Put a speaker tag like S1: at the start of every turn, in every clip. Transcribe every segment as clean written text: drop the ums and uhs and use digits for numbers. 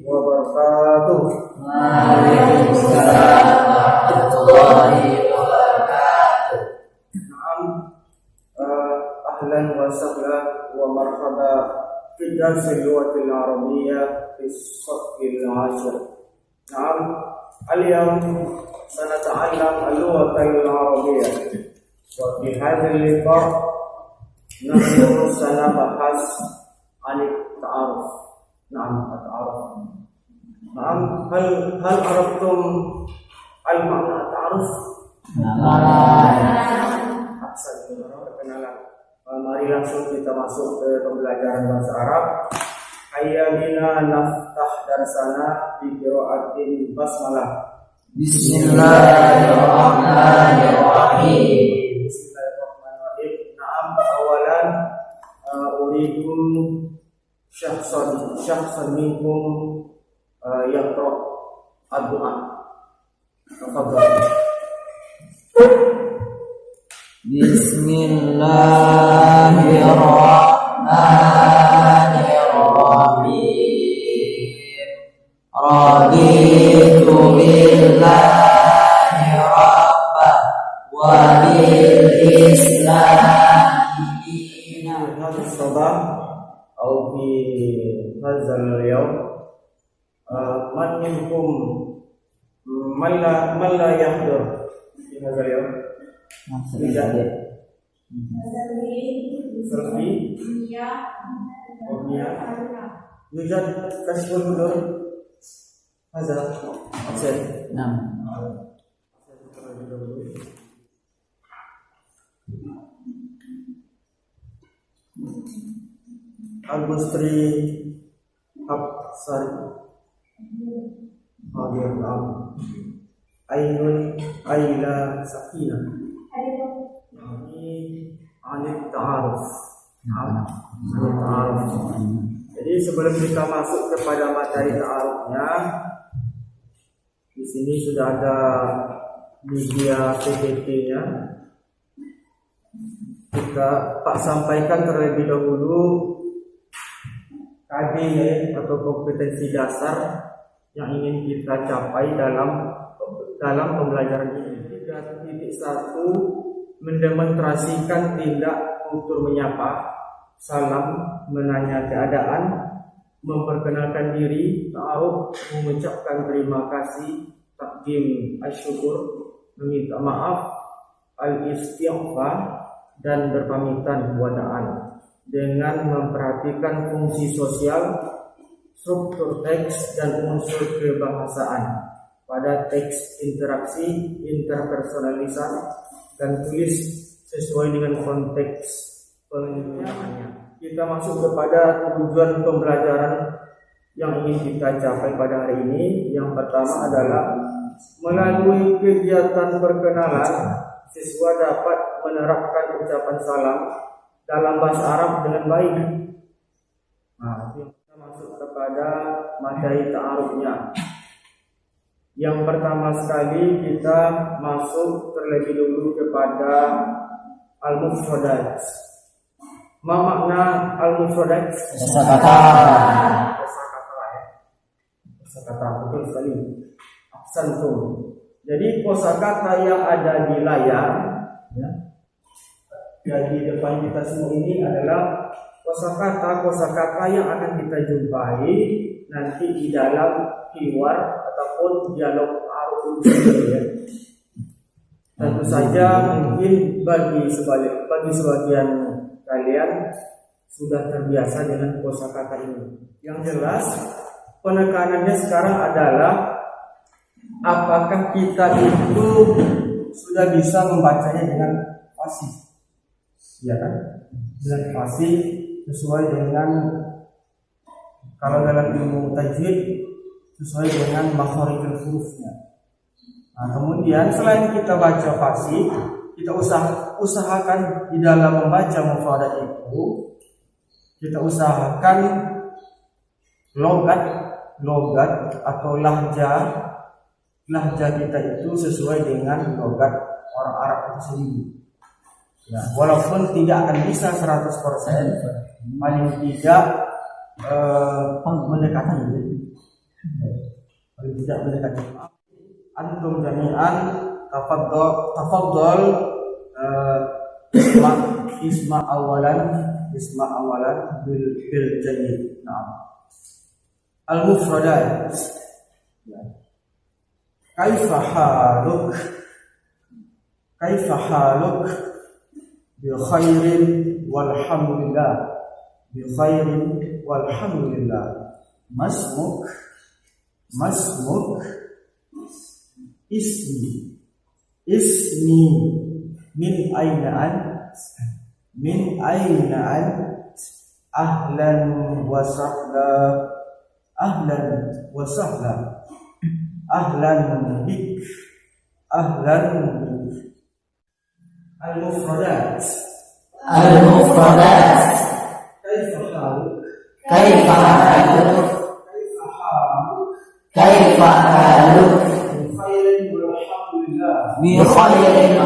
S1: wabarakatuh.
S2: Waalaikumsalam warahmatullahi wabarakatuh.
S1: Naam, ahlan wa sahlan wa marhaba fi darsil lughatil arabiyyah fi as-saffil 'ashir. Naam, al-yawm sanata'allam al-lughatil arabiyyah. Wa fi hadzal liqa' nahnu sanabahas 'an at-ta'aruf. Naam, at-ta'aruf. Naam, hal araftum al-ma'na at-ta'aruf? Perkenalan. Mari langsung kita masuk ke pembelajaran bahasa Arab. Hayya bina naftah darsana bi qiraatin basmalah.
S2: Bismillahirrahmanirrahim.
S1: Bismillahirrahmanirrahim. Naam, awalan urikum syakhsan minkum yaqra ad-du'a. Tafadhal.
S2: Bismillahirrahmanirrahim. Raditu billahi rabba wa bil islami dina.
S1: Hadha sabah atau fi hadzal yawm man minkum man la yahdur fi hadzal yawm. Selfie yujad kashful hudur hadza absen. Al-Bustri Hafsari Hadir Ainun Aila Sakinah. Ini anit ta'aruf. Jadi sebelum kita masuk kepada materi ta'arufnya, di sini sudah ada media PPT-nya. Kita sampaikan terlebih dahulu KD atau kompetensi dasar yang ingin kita capai dalam pembelajaran ini. 3.1 mendemonstrasikan tindak tutur menyapa, salam, menanya keadaan, memperkenalkan diri, ta'aruf, mengucapkan terima kasih, takdim asyukur, meminta maaf, al-istighfar, dan berpamitan wadaan, dengan memperhatikan fungsi sosial, struktur teks, dan unsur kebahasaan pada teks, interaksi, interpersonalisan, dan tulis sesuai dengan konteks penggunaannya. Kita masuk kepada tujuan pembelajaran yang ingin kita capai pada hari ini. Yang pertama adalah melalui kegiatan perkenalan, siswa dapat menerapkan ucapan salam dalam bahasa Arab dengan baik. Nah, kita masuk kepada materi ta'arufnya. Yang pertama sekali kita masuk terlebih dulu kepada al-mufradat. Ma makna al-mufradat? Kosakata, betul sekali. Aksantum. Jadi kosakata yang ada di layar, ya, di depan kita semua ini adalah kosakata yang akan kita jumpai nanti di dalam hiwar ataupun dialog ta'aruf ini, ya. Tentu saja mungkin bagi sebagian kalian sudah terbiasa dengan kosakata ini. Yang jelas penekanannya sekarang adalah apakah kita itu sudah bisa membacanya dengan fasih, ya kan? Dengan fasih sesuai dengan, kalau dalam ilmu tajwid, sesuai dengan makharijul hurufnya. Nah, kemudian selain kita baca fasih, kita usahakan di dalam membaca mufradat itu, kita usahakan logat atau lahjah kita itu sesuai dengan logat orang Arab itu sendiri. Ya, walaupun tidak akan bisa 100%, paling tidak mendekati. Paling tidak mendekati. Antum jami'an tafaddal isma awalan bil jayyid. Naam. Al-mufradat. Kaifa haluk? Kaifa haluk? Bi khairin walhamdulillah. Bi khairin walhamdulillah. Masmuk ismi min aina ant ahlan wa sahla ahlan bik al-mufradat kaifa haluk bi khairin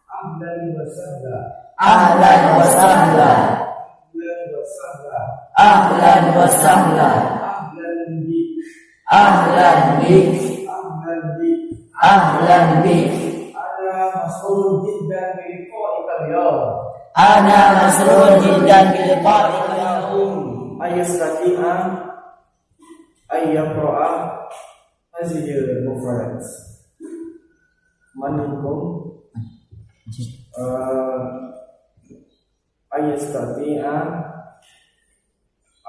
S1: walhamdulillah masmuk ismi min aina ant ahlan wa sahla ahlan bik ana masrurun jiddan bi liqa'ika al-yawm ayastati'a ayyaqra'a hadhihi al-mufradat mankum ayastati'a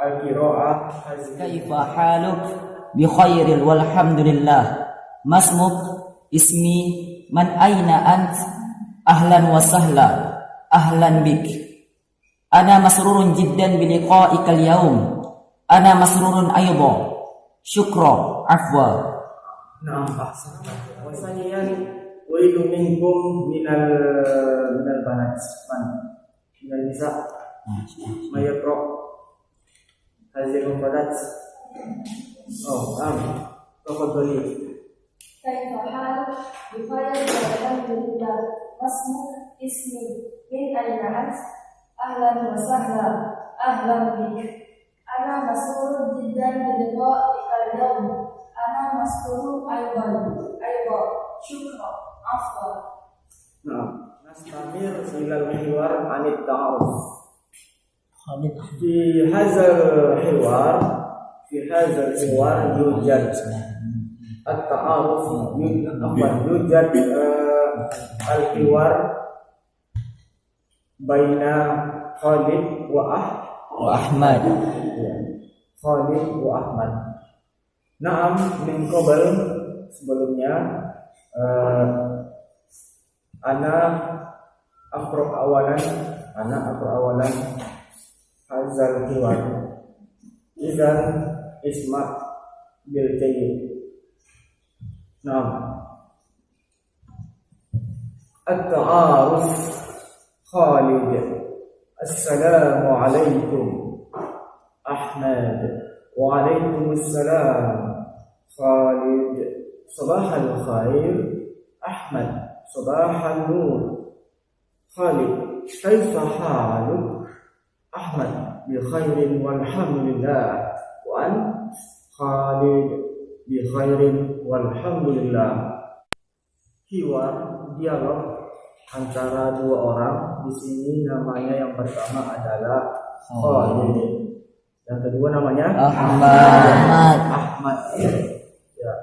S1: al-qira'ah kaifa haluk bi khairil walhamdulillah masmuk ismi man aina ant ahlan wa sahla ahlan bik ana masrurun jiddan bi liqa'ika al-yawm ana masrurun aydha syukra afwa. Naam, wasaniyan uridu minkum minal banat minal nisa mayaqra hadhihi al-mufradat. Tafadhali.
S3: Kaifa hal bi khairin walhamdulillah masmuk ismi min aina ant ahlan wa sahla ahlan bik ana masrurun jiddan bi liqa'ika al-yawm ana masrurun aydan syukra afwa.
S1: Nah, nastamir ilal hiwar anit ta'aruf. Fi hadzal hiwar yujad at-ta'aruf yujad al-hiwar baina Khalid wa Ahmad. Khalid wa Ahmad. Naam, min qabl sebelumnya ana aqra awalan hazal hiwar. Idzan isma bil jayyid. Naam. At-ta'aruf Khalid. Assalamu alaikum Ahmad. Wa alaikumussalam Khalid. Sabahal khair Ahmad. Sabahal nur Khalid. Kaifa haluk Ahmad? Bi khairin walhamdulillah. Wa an Khalid bi khairin walhamdulillah. Hiwar, dialog antara dua orang. Di sini namanya yang pertama adalah Khalid, yang kedua namanya Ahmad. Ya.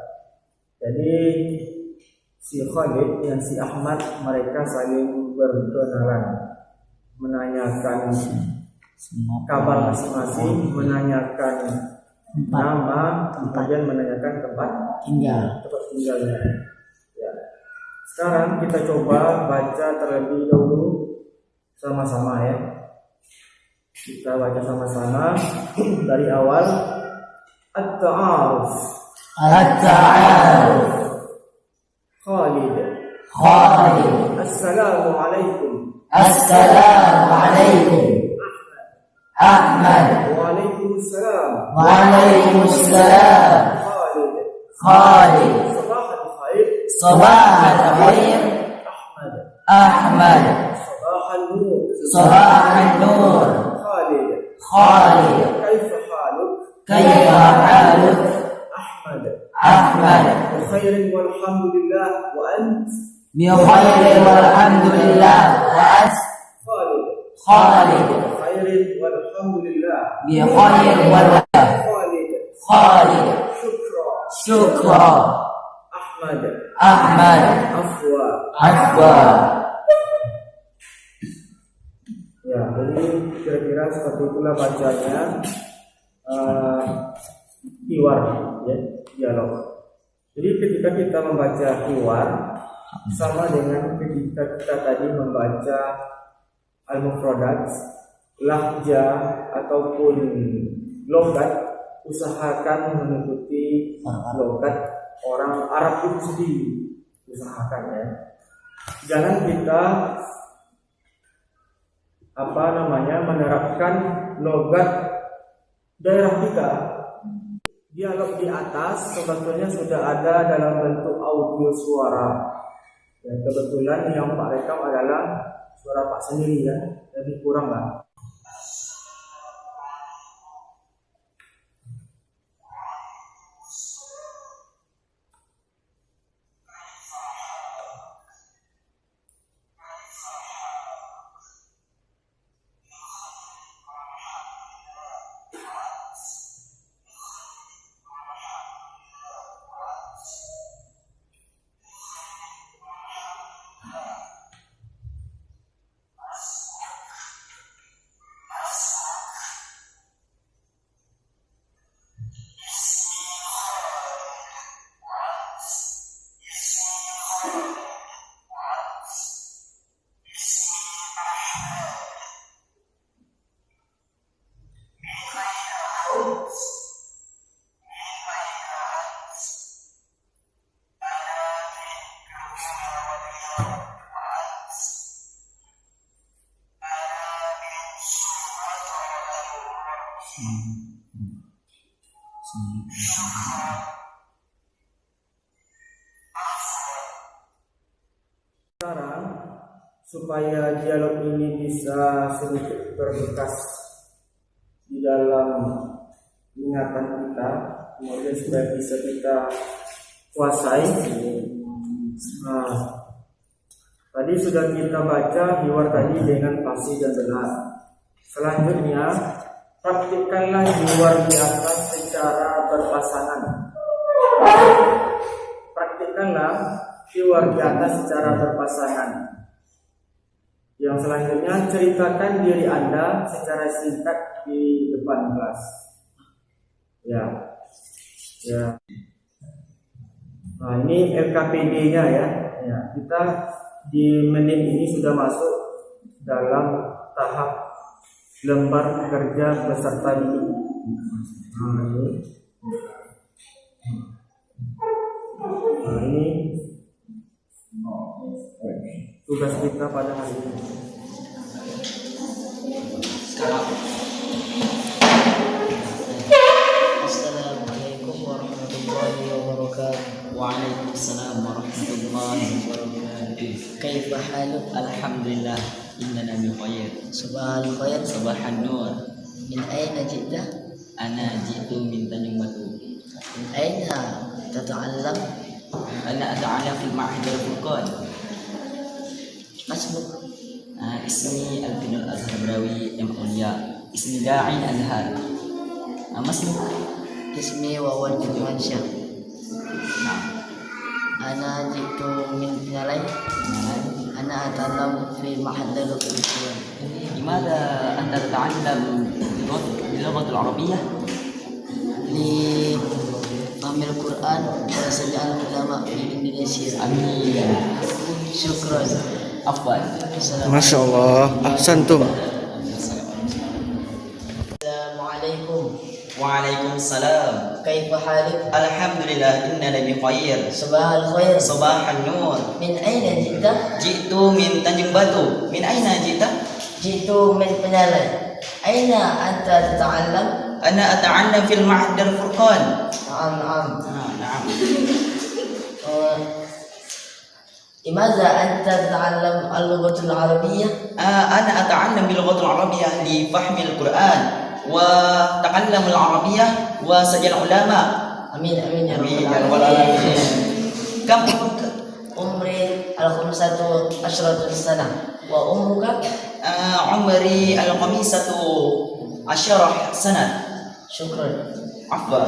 S1: Jadi si Khalid dan si Ahmad mereka saling berkenalan, menanyakan kabar masing-masing, menanyakan nama, kemudian menanyakan tempat tinggalnya. Ya. Sekarang kita coba baca terlebih dahulu sama-sama ya. Kita baca sama-sama dari awal. At-ta'aruf. Khalid. Assalamu alaikum.
S2: أحمد
S1: Waalaikumsalam.
S2: وعليكم السلام
S1: Khalid.
S2: خالد
S1: Sabah al-khair.
S2: صباح الخير
S1: Ahmad.
S2: أحمد
S1: Sabah al-nur.
S2: صباح النور
S1: Khalid.
S2: خالد
S1: Kaifa haluk?
S2: كيف حالك
S1: Ahmad.
S2: أحمد
S1: بخير والحمد لله وأنت.
S2: بخير والحمد لله وأنت
S1: Khalid.
S2: خالد
S1: بخير والحمد لله.
S2: بخير والحمد
S1: Khalid.
S2: خالد
S1: Syukra.
S2: شكرا
S1: Ahmad.
S2: أحمد
S1: Afwa.
S2: عفوا
S1: Ya, jadi kira-kira seperti itulah bacanya hiwar, ya, dialog. Jadi ketika kita membaca hiwar sama dengan ketika kita tadi membaca al-mufradat, lahja ataupun logat, usahakan mengikuti logat orang Arab itu sendiri, usahakan ya. Jangan kita menerapkan logat daerah kita. Dialog di atas sebetulnya sudah ada dalam bentuk audio suara. Ya, kebetulan yang Pak rekam adalah suara Pak sendiri ya, lebih kurang lah. Sekarang supaya dialog ini bisa sedikit berbekas di dalam ingatan kita, kemudian supaya bisa kita kuasai. Nah, tadi sudah kita baca hiwar tadi dengan fasih dan benar. Selanjutnya praktikkanlah hiwar di atas secara berpasangan. Praktikkanlah hiwar di atas secara berpasangan. Yang selanjutnya ceritakan diri Anda secara singkat di depan kelas. Ya. Nah, ini LKPD-nya ya. Ya, kita di menit ini sudah masuk dalam tahap lembar kerja peserta didik. Nah, ini tugas kita pada hari ini.
S2: Assalamualaikum warahmatullahi wabarakatuh.
S4: Waalaikumsalam warahmatullahi wabarakatuh.
S2: Kaifa haluk?
S4: Alhamdulillah, innana bi khair.
S2: Sabahal khair.
S4: Sabahan nur.
S2: Min aina ji'ta?
S4: Ana jitu min Tanjung Batu.
S2: Min aina tata'allam?
S4: Ana ata'ala fi ma'had al-Furqan.
S2: Masmuk?
S4: Ismi Al-Binul Azhar Brawi M. Ulia. Ismi Da'i Azhar. Masmuk.
S2: Ismi Wawan Jumansyah.
S4: Nah,
S2: Ana jitu min Pinalai. Ana ata'allam fi mahadal Furqan.
S4: لماذا أنت تتعلم باللغة العربية؟
S2: لفهم القرآن وسجل العلماء في إندونيسيا.
S4: Amin.
S2: Syukran.
S4: Afwan.
S1: Masya Allah, ahsantum.
S2: Assalamualaikum.
S4: Waalaikumsalam.
S2: Kaifa halik?
S4: Alhamdulillah, innana bi khair.
S2: Sabahal khair.
S4: Sabahan nur.
S2: Min aina ji'ta?
S4: Jitu min Tanjung Batu. Min aina jita?
S2: Jitu min Penalai. أين أنت تتعلم؟
S4: أنا أتعلم في المعهد الفرقان.
S2: نعم نعم.
S4: نعم.
S2: لماذا أنت تتعلم اللغة العربية؟
S4: أنا أتعلم باللغة العربية لفهم القرآن وتعلم العربية وسجل علماء.
S2: أمين أمين يا رب
S4: آمين يا رب
S2: العالمين.
S4: العالمين. كم عمرك؟
S2: عمري 15 سنة. وعمرك؟
S4: عمري 15 سنة.
S2: شكرا.
S4: عفوا.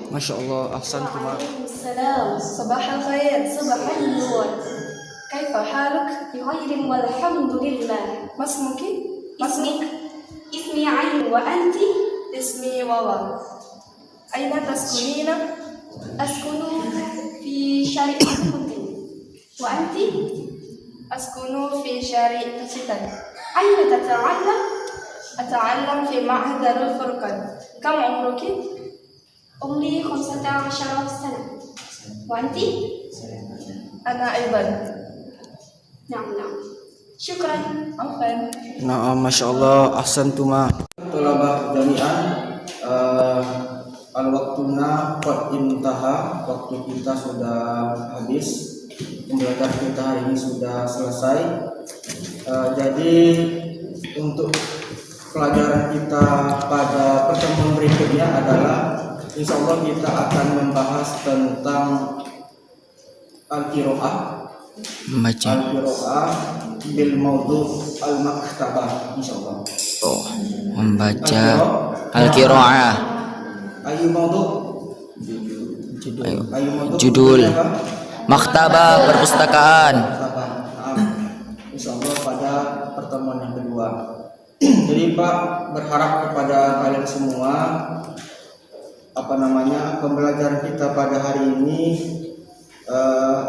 S1: ما شاء الله أحسنتم.
S3: وعليكم السلام. صباح الخير. صباح النور. كيف حالك؟ بخير والحمد لله. ما اسمك؟ اسمي عين. وأنت؟ اسمي واوا. أين تسكنين؟ أسكن في شارع الكتب. وأنت؟ أسكن في شارع الكتب. أين تتعلم؟ أتعلم في معهد الفرقان. كم عمرك؟ عمري 15 سنة. وأنت؟ أنا أيضا. نعم. شكرا. عفوا.
S1: Nah, Masya Allah, ahsantuma. Tolabah jami'an, al-waktuna qad intaha, waktu kita sudah habis, pembelajaran kita hari ini sudah selesai. Jadi untuk pelajaran kita pada pertemuan berikutnya adalah insya Allah kita akan membahas tentang al-qiraah. Al-qiraah bil maudhu al-maktabah insyaallah.
S5: Membaca al-qiraah.
S1: Ayu maudhu
S5: Judul Maktabah Perpustakaan.
S1: Insyaallah pada pertemuan yang kedua. Jadi Pak berharap kepada kalian semua pembelajaran kita pada hari ini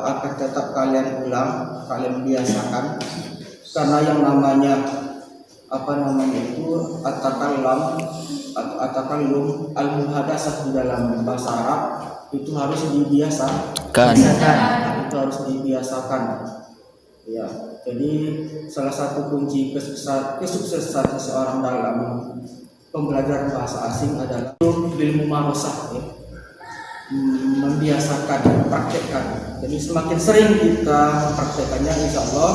S1: akan tetap kalian ulang, kalian biasakan, karena yang namanya itu at-takallum atau at-takallum al-muhadatsah di dalam bahasa Arab itu harus dibiasakan. Itu harus dibiasakan. Ya, jadi salah satu kunci kesuksesan seseorang dalam pembelajaran bahasa asing adalah bil mumarasah, ya. Membiasakan, mempraktekkan. Jadi semakin sering kita mempraktekannya, insya Allah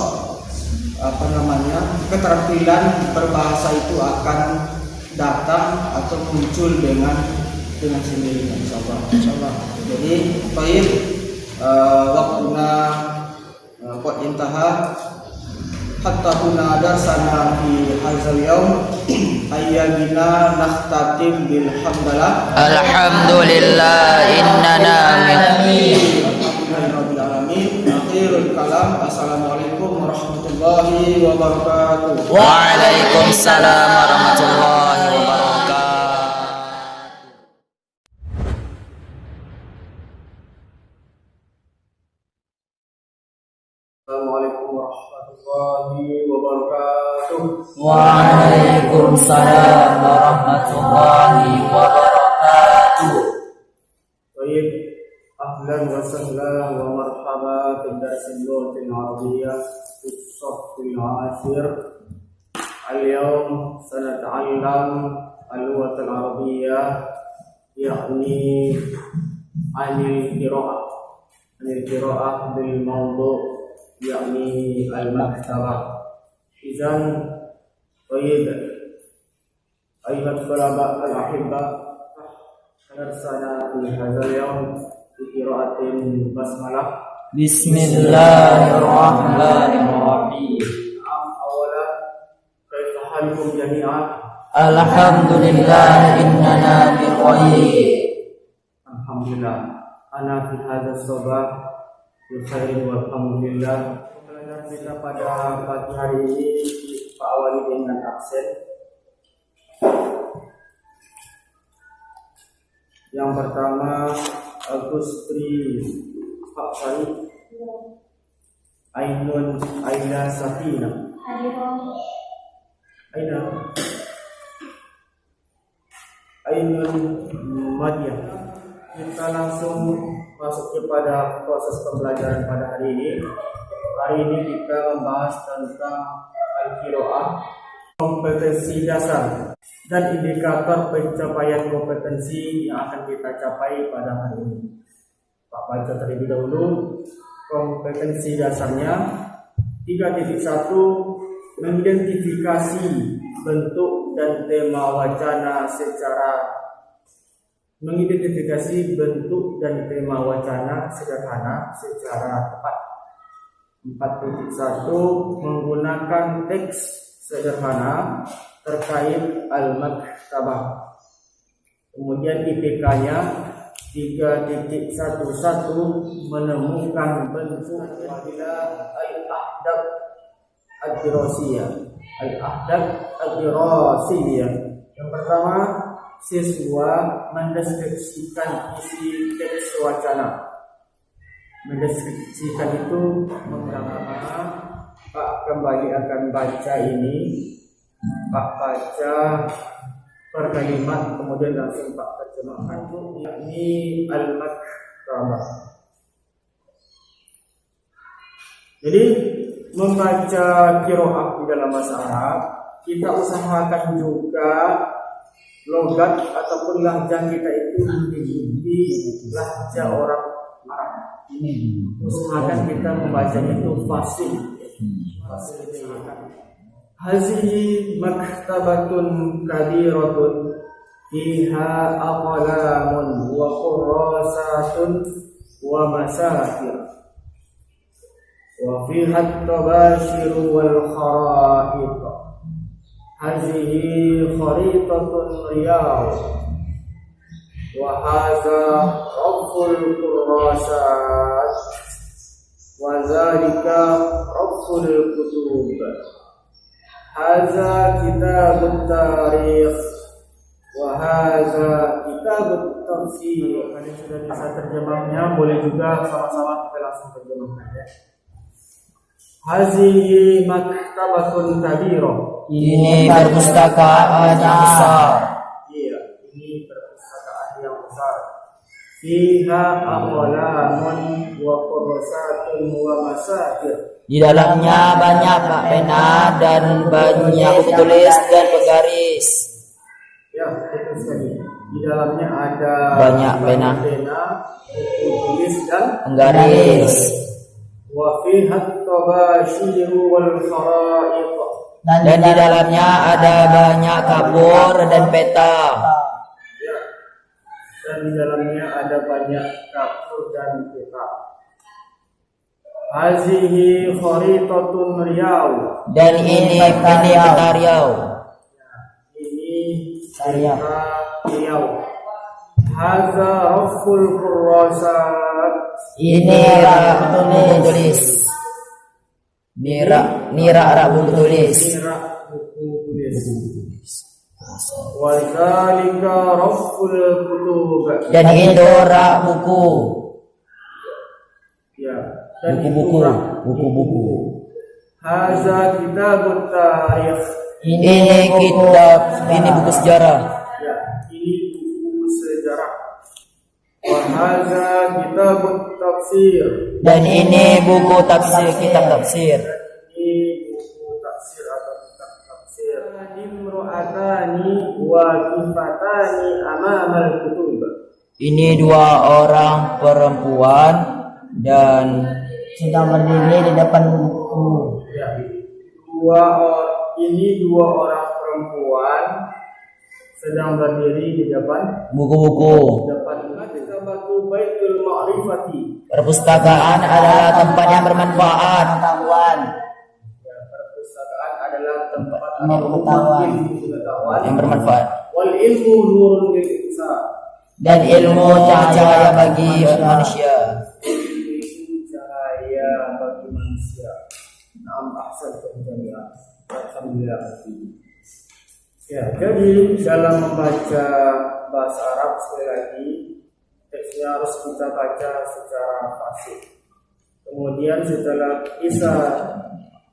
S1: keterampilan berbahasa itu akan datang atau muncul dengan sendirinya, insya Allah. Jadi baik, waktunya qad intaha hatta kuna darsana fi hadzal yaum ayyabina nakhtatim bil hamdalah.
S5: Alhamdulillah innana
S1: Rabbil alamin. Akhirul kalam. Assalamualaikum warahmatullahi wabarakatuh.
S5: Waalaikumsalam warahmatullahi wabarakatuh.
S1: Assalamualaikum warahmatullahi wabarakatuh.
S5: Waalaikumsalam warahmatullahi wabarakatuh.
S1: Baik, ahlan wa sahlan wa marhaba fi darsil lughatil arabiyyah fi as-saffil 'ashir. Al-yawm sanata'allam al-lughatal arabiyyah yakni anil qiraah bil mawdu' yakni al-maktabah. Izan baik, ayuhat talaba al-ahibba, darsana fi hadzal yawm bi qiraatin basmalah.
S5: Bismillahirrahmanirrahim.
S1: Awalan, kaifa halukum jami'an?
S5: Alhamdulillah innana bi khair.
S1: Alhamdulillah, ana fi hadzal sabah bi khairin walhamdulillah. Pelajaran kita pada pagi hari ini kita awali dengan aksen. Yang pertama, Agustri Faksari Ainun Aina Safina. Ainun Madiyah. Kita langsung masuk kepada proses pembelajaran pada hari ini. Hari ini kita membahas tentang al-qiraah kompetensi dasar dan indikator pencapaian kompetensi yang akan kita capai pada hari ini. Pak baca terlebih dahulu kompetensi dasarnya. 3.1 mengidentifikasi bentuk dan tema wacana secara sederhana secara tepat. 4.1 menggunakan teks sederhana terkait al-maktabah. Kemudian IPK-nya 3.11 menemukan bentuk apabila al-ahdaf ad-dirasiyah. Yang pertama, siswa mendeskripsikan isi teks wacana. Mendeskripsikan itu pertama, Pak kembali akan baca ini. Pak baca per kalimat, kemudian langsung Pak terjemahkan. Yakni al-maktabah. Jadi membaca qiraah di dalam bahasa Arab, kita usahakan juga logat ataupun lahjah kita itu mengikuti lahjah orang Arab. Usahakan kita membacanya itu fasih. Hazihi maktabatun kabiratun fiha aqlamun wa qurrasatun wa masakir wa fiha at-tabashir wal khara'it. Hazihi kharitatun riyad wa hadza raful qurrasat wa zalika raful kutub. Hadza kitabut tarikh wa hadza kitabut tafsir. Kalian sudah bisa terjemahnya, boleh juga sama-sama kita langsung terjemahkan ya. Hazihi maktabatun kabirah.
S5: Ini perpustakaan yang besar.
S1: Iya, ini perpustakaan yang besar. Fiha aqlamun wa qursatun wa masakir.
S5: Di dalamnya banyak bak pena dan banyak buku tulis dan penggaris.
S1: Ya, betul sekali. Di dalamnya ada
S5: Banyak pena,
S1: buku tulis dan
S5: penggaris.
S1: wa fiha at-tabashir wal khara'it.
S5: Dan di dalamnya ada banyak kapur dan peta.
S1: Ya. Dan di dalamnya ada banyak kapur dan peta. Hazihi kharitatun riyad.
S5: Dan ini peta Riau.
S1: Ini peta Riau. Hadza raful qurrasat.
S5: Ini rak buku tulis. Nira rak buku tulis.
S1: Rak buku tulis. Wa dzalika raful kutub.
S5: Dan itu rak buku.
S1: Ya, dan
S5: Buku-buku.
S1: itu rak
S5: Buku-buku.
S1: Hadza kitabut tarikh.
S5: Ini kitab. Ini buku sejarah.
S1: Ya, ini buku sejarah. Wa hadza kitabut tafsir.
S5: Dan ini buku tafsir, kitab tafsir.
S1: Ini buku tafsir atau kitab tafsir. Imro'atani wa kifatani amamal kutub.
S5: Ini dua orang perempuan dan sedang berdiri di depan buku.
S1: Ya, ini dua orang perempuan sedang berdiri di depan
S5: Buku-buku.
S1: Maktabatu Baitul Ma'rifati.
S5: Perpustakaan adalah tempat yang bermanfaat.
S1: Ya, perpustakaan adalah tempat
S5: Pengetahuan.
S1: pengetahuan.
S5: Yang bermanfaat.
S1: Wal ilmu nurun lil insan.
S5: Dan ilmu cahaya bagi manusia.
S1: Itu cahaya bagi manusia. Naam ahsantum jami'an. Alhamdulillah. Ya, jadi dalam membaca bahasa Arab sekali lagi teksnya harus kita baca secara fasih. Kemudian setelah bisa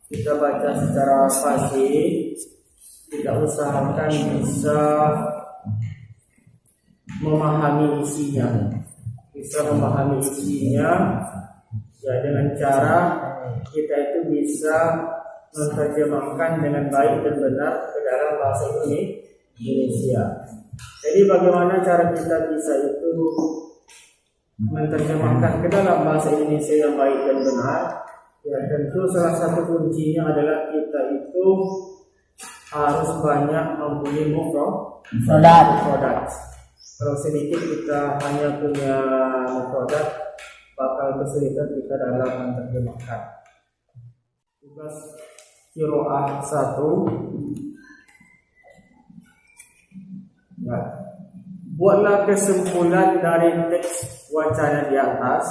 S1: kita baca secara fasih, kita usahakan bisa memahami isinya. Bisa memahami isinya ya dengan cara kita itu bisa menerjemahkan dengan baik dan benar ke dalam bahasa Indonesia. Jadi bagaimana cara kita bisa itu menerjemahkan ke dalam bahasa Indonesia yang baik dan benar? Ya, tentu salah satu kuncinya adalah kita itu harus banyak mempunyai mufradat. Kalau sedikit kita hanya punya mufradat, bakal kesulitan kita dalam menerjemahkan. Tugas qiraah 1. Ya. Buatlah kesimpulan dari teks wacana di atas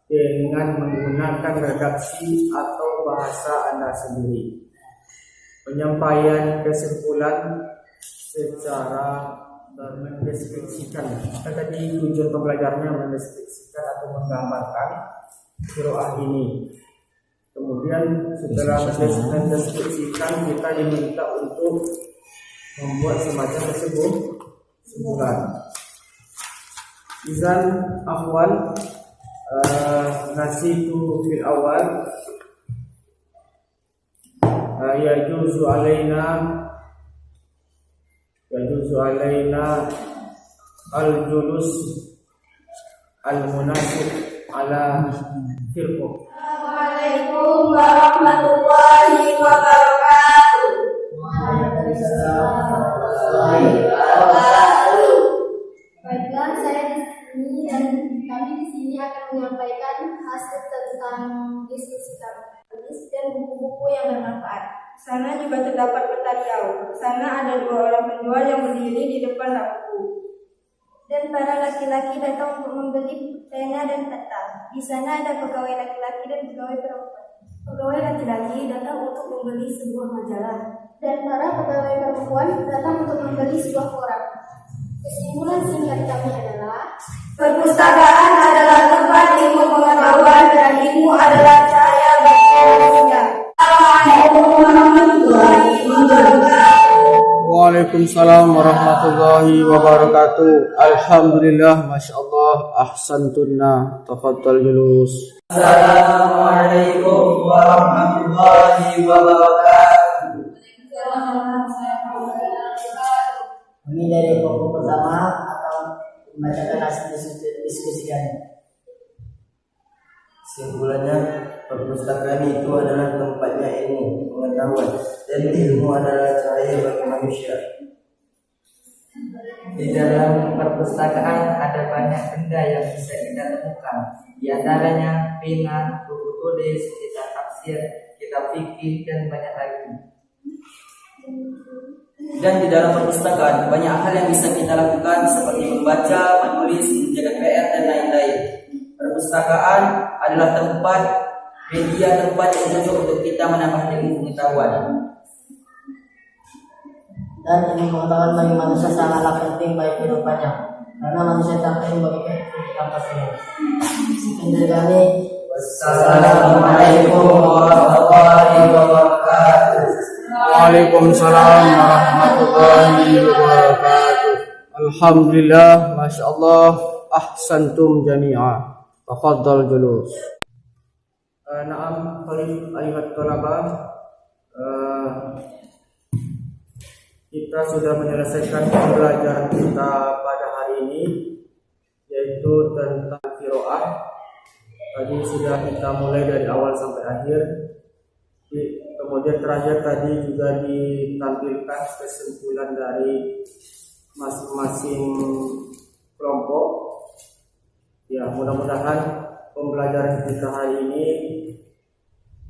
S1: dengan menggunakan redaksi atau bahasa Anda sendiri. Penyampaian kesimpulan secara mendeskripsikan. Tadi tujuan pembelajarannya mendeskripsikan atau menggambarkan qiraah ini. Kemudian setelah mendeskripsikan, kita diminta untuk membuat semacam kesimpulan. Izan awal nasitu fil awal yajuzu alaina al-julus al-munasib ala firqah.
S6: Assalamualaikum warahmatullahi wabarakatuh. Baiklah, saya di sini dan kami di sini akan menyampaikan hasil tentang diskusi kami dan buku-buku yang bermanfaat. Di sana juga terdapat peta riau. Di sana ada 2 orang penjual yang berdiri di depan lampu. Dan para laki-laki datang untuk membeli pena dan peta. Di sana ada pegawai laki-laki dan pegawai perempuan. Pegawai laki-laki datang untuk membeli sebuah majalah. Dan para pegawai perempuan datang untuk membeli sebuah koran. Kesimpulan singkat kami adalah perpustakaan adalah tempat ilmu pengetahuan dan ilmu adalah cahaya bagi manusia. Assalamualaikum warahmatullahi wabarakatuh.
S1: Waalaikumsalam warahmatullahi wabarakatuh. Alhamdulillah, masyaallah, ahsantunna. Tafadhal julus.
S5: Assalamualaikum warahmatullahi wabarakatuh. Kami dari kelompok pertama akan membacakan hasil diskusi kami.
S7: Kesimpulannya, perpustakaan itu adalah tempatnya ilmu, pengetahuan, dan ilmu adalah cahaya bagi manusia.
S8: Di dalam perpustakaan ada banyak benda yang bisa kita temukan. Di antaranya pena, buku tulis, kitab tafsir, kitab fikih, dan banyak lagi.
S4: Dan di dalam perpustakaan banyak hal yang bisa kita lakukan seperti membaca, menulis, menjaga PR, dan lain-lain. Perpustakaan adalah media tempat yang cocok untuk kita menambah ilmu pengetahuan.
S5: Dan ilmu pengetahuan bagi manusia sangatlah penting bagi kehidupannya, karena manusia tak penting bagi kehidupan pastinya. Sekian dari kami.
S7: Wassalamualaikum warahmatullahi wabarakatuh.
S1: Waalaikumsalam warahmatullahi wabarakatuh. Alhamdulillah, masyaallah, ahsantum jami'a. Tafadhal julus. Na'am, ayuhat talabah. Kita sudah menyelesaikan pembelajaran kita pada hari ini, yaitu tentang qiraah. Tadi sudah kita mulai dari awal sampai akhir. Kemudian terakhir tadi juga ditampilkan kesimpulan dari masing-masing kelompok. Ya, mudah-mudahan pembelajaran kita hari ini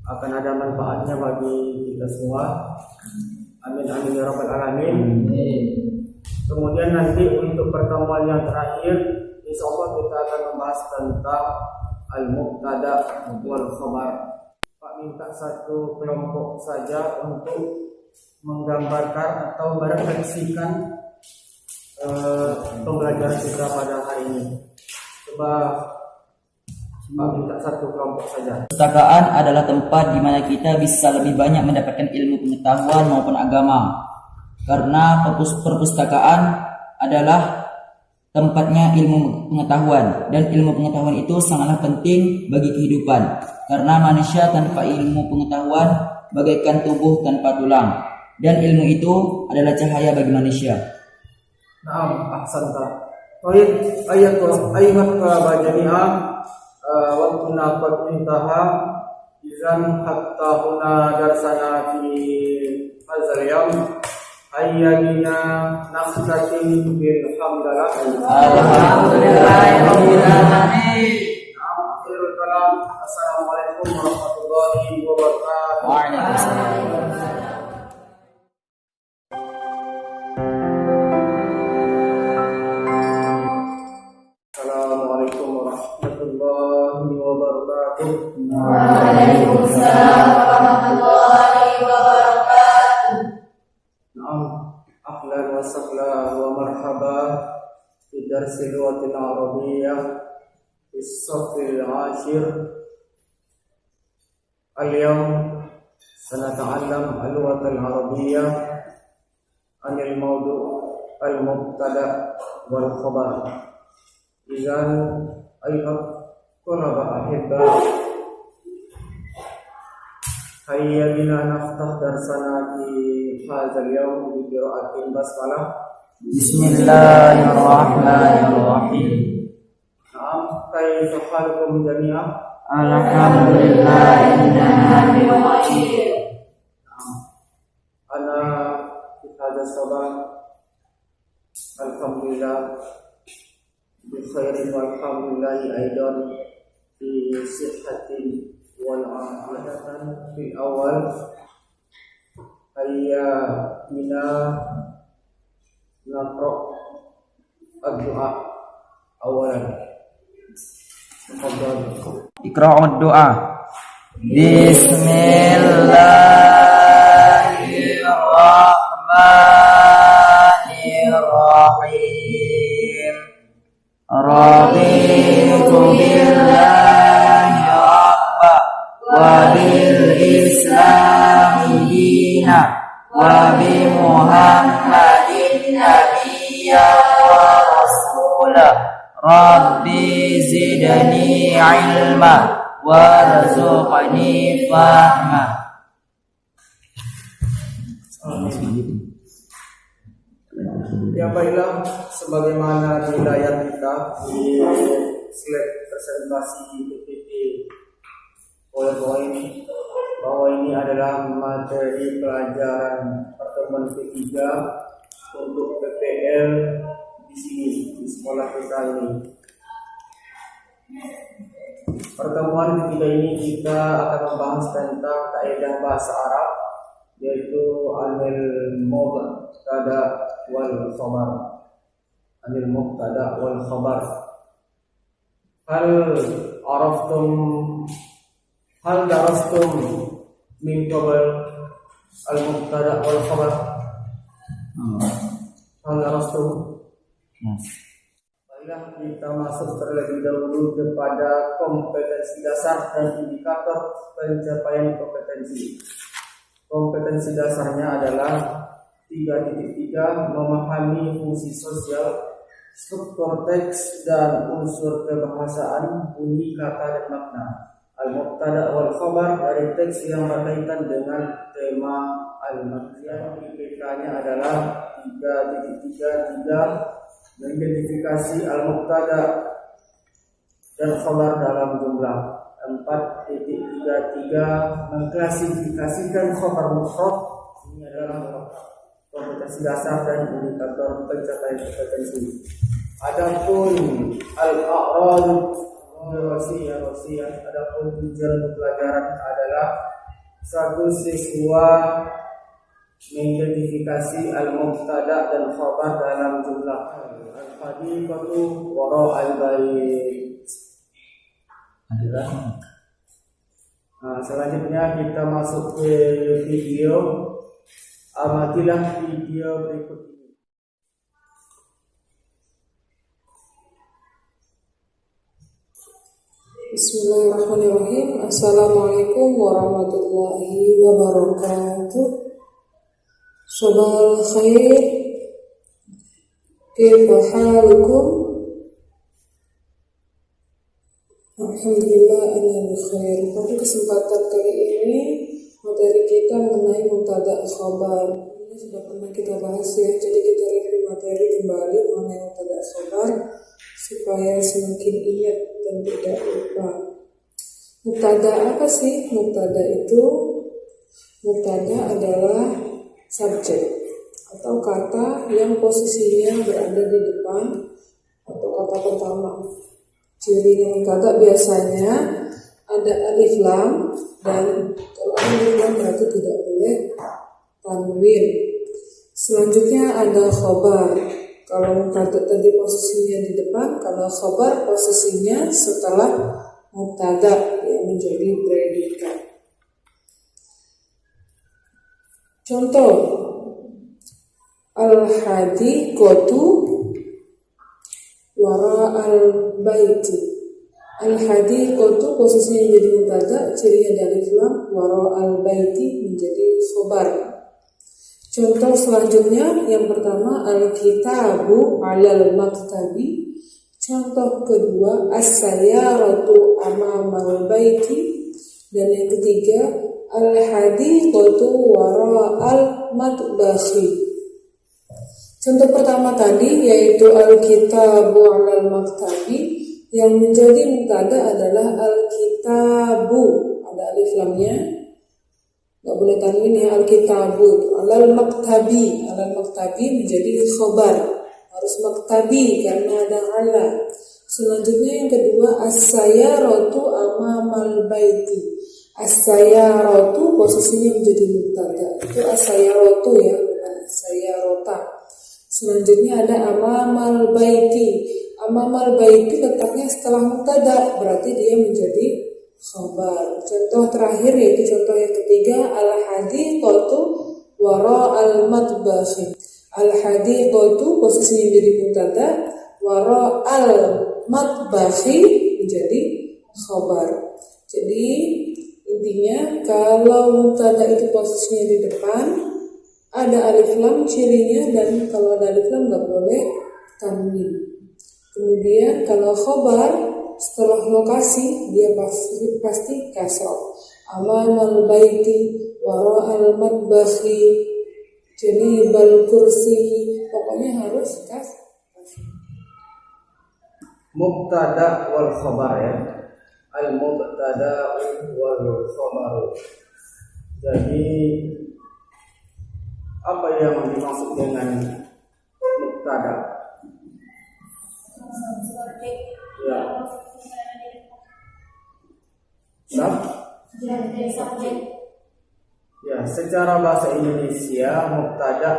S1: akan ada manfaatnya bagi kita semua. Amin amin ya rabbal alamin. Kemudian nanti untuk pertemuan yang terakhir, insyaallah kita akan membahas tentang al-mubtada wal khabar. Pak minta satu kelompok saja untuk menggambarkan atau merefleksikan pembelajaran kita pada hari ini. Coba Pak minta satu kelompok saja.
S4: Perpustakaan adalah tempat di mana kita bisa lebih banyak mendapatkan ilmu pengetahuan maupun agama. Karena perpustakaan adalah tempatnya ilmu pengetahuan, dan ilmu pengetahuan itu sangatlah penting bagi kehidupan, karena manusia tanpa ilmu pengetahuan bagaikan tubuh tanpa tulang, dan ilmu itu adalah cahaya bagi manusia.
S1: Naam, ahsanta. Baik, ayat jami'ah wa kunna qad intaha izan hatta huna darsana fi hadzal yawm ayyadina nafsatin bil hamdalah.
S8: Alhamdulillahirabbil alamin.
S1: Akhirul kalam. Assalamualaikum warahmatullahi wabarakatuh.
S2: Waalaikumsalam.
S1: Assalamualaikum warahmatullahi wabarakatuh.
S6: Waalaikumsalam warahmatullahi wabarakatuh.
S1: Naam, ahlan wa sahlan wa marhaba fi darsil lugatil arabiyyah fi as-saffil 'ashir. Al-yawm sanata'allam al-lughatal arabiyyah anil mawdu' al-mubtada' wal khabar. Idzan ayyuha talaba ahibba, hayya bina naftah darsana fi hadzal yawm bi qira'atil basmalah.
S8: Bismillahirrahmanirrahim.
S1: Naam, kaifa halukum jami'an?
S8: Alhamdulillah inna khair.
S1: Ana fi hadzal sabah alhamdulillah bi khairin walhamdulillahi aidan fi sihhatin wal afiyatan fil awal. Hayya bina naqra ad-du'a awalan. Tafadhal.
S8: Iqra'ud doa. Bismillahirrahmanirrahim. Raditu billahi rabba wa bil islami dina wa bi Muhammadin nabiyya wa rasulah. Rabbi zidni ilma warzuqni fahma.
S1: Ya baiklah, sebagaimana di layar kita di slide presentasi di PPT PowerPoint bahwa ini adalah materi pelajaran pertemuan ketiga untuk PPL di sini di sekolah kita ini. Pertemuan ketiga ini kita akan membahas tentang kaidah bahasa Arab, yaitu anil mubtada wal khabar. Anil mubtada wal khabar. Hal darastum min qabl al mubtada wal khabar? Hal darastum? Baiklah, kita masuk terlebih dahulu kepada kompetensi dasar dan indikator pencapaian kompetensi. Kompetensi dasarnya adalah 3.3 memahami fungsi sosial, struktur teks dan unsur kebahasaan, bunyi kata dan makna. Al-mubtada wal khabar dari teks yang berkaitan dengan tema al-maksiyah. IPK-nya adalah 3.3 mengidentifikasi al-mubtada dan khabar dalam jumlah. 4.33 mengklasifikasikan khabar mufrad. Ini adalah kompetensi dasar dan indikator pencapaian kompetensi. Adapun al-a'rad wasiyah, adapun tujuan pelajaran adalah satu siswa mengidentifikasi al-mubtada dan khabar dalam jumlah. Al-hadithatu wara al-bait. Nah, selanjutnya kita masuk ke video. Amatilah video berikut ini.
S9: Bismillahirrahmanirrahim. Assalamualaikum warahmatullahi wabarakatuh. Sabahal khair. Kaifa halukum? Alhamdulillah ana bikhair. Pada kesempatan kali ini materi kita mengenai mubtada khabar. Ini sudah pernah kita bahas ya. Jadi kita review materi kembali mengenai mubtada khabar supaya semakin ingat dan tidak lupa. Mubtada apa sih? Mubtada adalah subjek atau kata yang posisinya berada di depan atau kata pertama. Cirinya mubtada biasanya ada alif lam, dan kalau alif lam berarti tidak boleh tanwin. Selanjutnya ada khobar. Kalau mubtada tadi posisinya di depan, kalau khobar posisinya setelah mubtada yang menjadi predikat. Contoh, al-hadiqatu wara al-baiti. Al-hadiqatu posisinya jadi mubtada, cirinya dari lam, wara al-baiti menjadi khobar. Contoh selanjutnya, yang pertama al-kitabu alal maktabi. Contoh kedua as-sayyaratu amamal baiti. Dan yang ketiga al-hadiqatu wara al-matbahi. Contoh pertama tadi yaitu al-kitabu alal maktabi, yang menjadi mubtada adalah al-kitabu, ada alif lamnya, nggak boleh tanwin ya, al-kitabu alal maktabi menjadi khobar, harus maktabi karena ada ala. Selanjutnya yang kedua as-sayyaratu amamal baiti. As-sayyaratu posisinya menjadi mubtada, itu as-sayyaratu ya, bukan as-sayyarata. Selanjutnya ada amamal baiti. Amamal baiti letaknya setelah mubtada, berarti dia menjadi khabar. Contoh terakhir yaitu contoh yang ketiga al-hadiqatu wara al-matbahi. Al-hadiqatu posisinya menjadi mubtada, wara al-matbahi menjadi khabar. Jadi intinya kalau mubtada itu posisinya di depan, ada alif lam cirinya, dan kalau ada alif lam nggak boleh tanwin. Kemudian kalau khobar setelah lokasi dia pasti kasrah. Amamal baiti wara al matbahi janibal kursi, pokoknya harus kasrah.
S1: Mubtada wal khabar ya. Al mubtada wal khabar. Jadi apa yang dimaksud dengan mubtada? Ya. Ya, secara bahasa Indonesia mubtada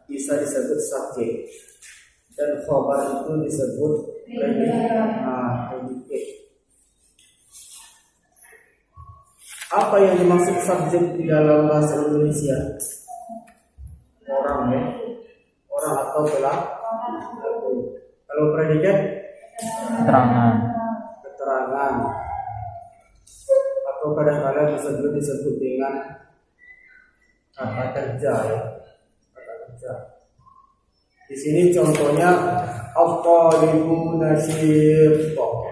S1: bisa disebut subjek dan khabar itu disebut predikat. Apa yang dimaksud subjek di dalam bahasa Indonesia? Orang ya, orang atau pelaku. Kalau predikat keterangan, atau kadang-kadang bisa juga disebut dengan kata kerja ya, kata kerja. Di sini contohnya aqalibu nasyitun.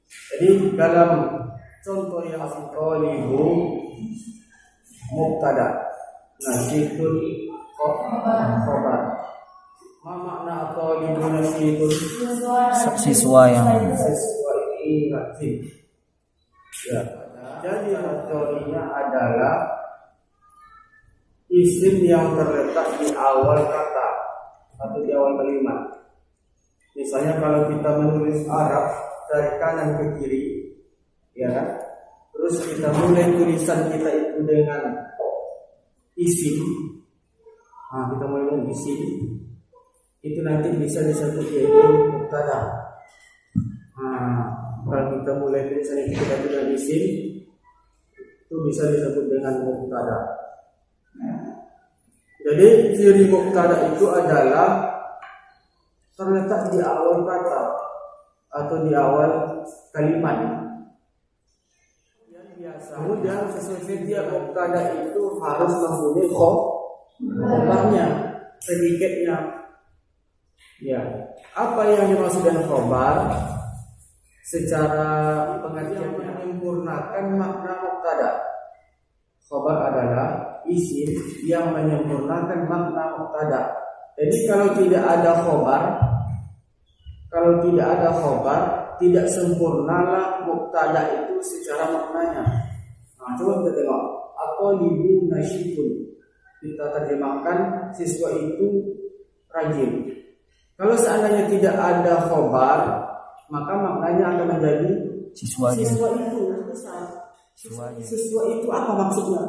S1: Jadi dalam contoh yang aqalibu mubtada, nasyitun khabar. Ma makna aqalibu nasyitun?
S2: Siswa yang
S1: ini rajin. Ya. Jadi aqalinya adalah isim yang terletak di awal kata atau di awal kalimat. Misalnya kalau kita menulis Arab dari kanan ke kiri, ya kan? Terus kita mulai tulisan kita itu dengan isim. Kita mulai dengan isim. Itu nanti bisa disebut yaitu mubtada. Kalau kita mulai tulisan itu kita dengan isim, itu bisa disebut dengan mubtada. Jadi ciri mubtada itu adalah terletak di awal kata atau di awal kalimat. Yang biasa, kemudian sesuai setiap mubtada itu harus mempunyai khabarnya, predikatnya. Ya, Apa yang dimaksud dengan khobar? Secara pengertian menyempurnakan makna mubtada. Khobar adalah isim yang menyempurnakan makna mubtada. Jadi kalau tidak ada khobar, tidak sempurnalah mubtada itu secara maknanya. Nah, coba kita tengok. At-thalibu nasyidun. Kita terjemahkan siswa itu rajin. Kalau seandainya tidak ada khobar, maka maknanya akan menjadi siswa itu. Siswa itu apa maksudnya?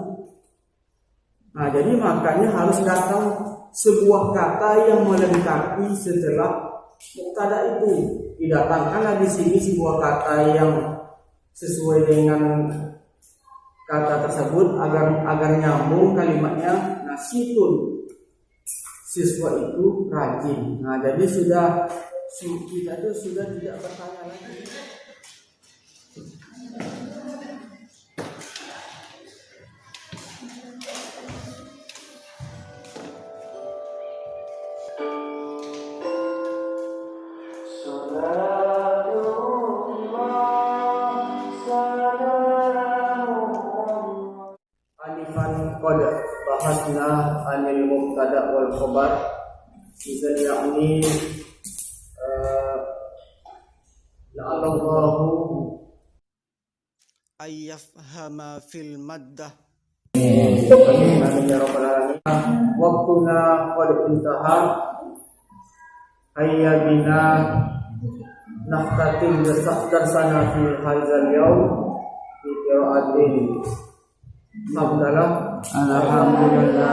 S1: Nah, jadi makanya harus datang sebuah kata yang melengkapi setelah mubtada itu. Didatangkanlah di sini sebuah kata yang sesuai dengan kata tersebut agar nyambung kalimatnya. Nasyidun, siswa itu rajin. Nah, jadi kita itu sudah tidak bertanya lagi. Qad bahasna anil mubtada wal khabar idzan yakni la'allahu ayyafhama fil maddah. Amin ya rabbal alamin. Waktuna qad intaha, hayya bina nahtatim darsana fi hadzal yawm bi qira'atin Alhamdulillah.